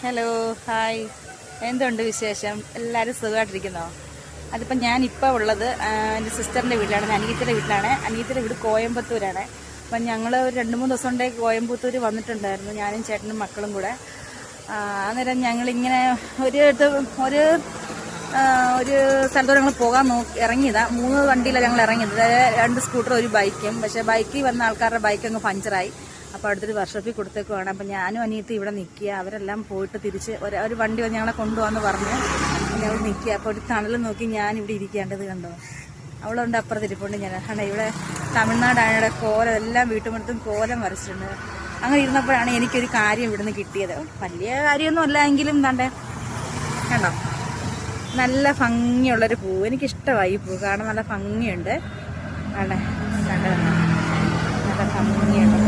Hello hi, എന്തുണ്ട് വിശേഷം? എല്ലാവരും സുഖമായിട്ടിരിക്കുന്നോ? അതിപ്പോൾ ഞാനിപ്പോൾ ഉള്ളത് എൻ്റെ സിസ്റ്ററിൻ്റെ വീട്ടിലാണ്, അനിയത്തിയുടെ വീട്ടിലാണ്. അനിയത്തിയുടെ വീട് കോയമ്പത്തൂരാണ്. അപ്പം ഞങ്ങൾ ഒരു 2-3 ദിവസം കൊണ്ടേ കോയമ്പത്തൂർ വന്നിട്ടുണ്ടായിരുന്നു, ഞാനും ചേട്ടനും മക്കളും കൂടെ. അന്നേരം ഞങ്ങളിങ്ങനെ ഒരു സ്ഥലത്തോടെ ഞങ്ങൾ പോകാൻ ഇറങ്ങിയതാണ്. 3 വണ്ടിയിലാണ് ഞങ്ങൾ ഇറങ്ങിയത്, 2 സ്കൂട്ടർ 1 ബൈക്കും. പക്ഷേ ബൈക്കിൽ വന്ന ആൾക്കാരുടെ ബൈക്ക് അങ്ങ് പഞ്ചറായി. അപ്പോൾ അടുത്തൊരു വർക്ക്ഷോപ്പിൽ കൊടുത്തേക്കുവാണ്. അപ്പം ഞാനും അനിയത്തി ഇവിടെ നിൽക്കുക. അവരെല്ലാം പോയിട്ട് തിരിച്ച് ഒരു വണ്ടി വന്ന് ഞങ്ങളെ കൊണ്ടുപോകാമെന്ന് പറഞ്ഞ് ഞങ്ങൾ നിൽക്കുക. അപ്പോൾ ഒരു തണൽ നോക്കി ഞാനിവിടെ ഇരിക്കേണ്ടത് കണ്ടോ. അവളുണ്ട് അപ്പുറത്തിരിപ്പുണ്ട്. ഞാൻ കണ്ടോ, ഇവിടെ തമിഴ്നാടാണ്. ഇവിടെ കോലം എല്ലാം വീട്ടുമുറ്റത്തും കോലം വരച്ചിട്ടുണ്ട്. അങ്ങനെ ഇരുന്നപ്പോഴാണ് എനിക്കൊരു കാര്യം ഇവിടുന്ന് കിട്ടിയത്. വലിയ കാര്യമൊന്നും അല്ല എങ്കിലും കണ്ടേ, കണ്ടോ, നല്ല ഭംഗിയുള്ളൊരു പൂവ്. എനിക്കിഷ്ടമായി ഈ പൂ, കാരണം നല്ല ഭംഗിയുണ്ട്. കണ്ടേ, കണ്ടേ, നല്ല ഭംഗിയുണ്ട്.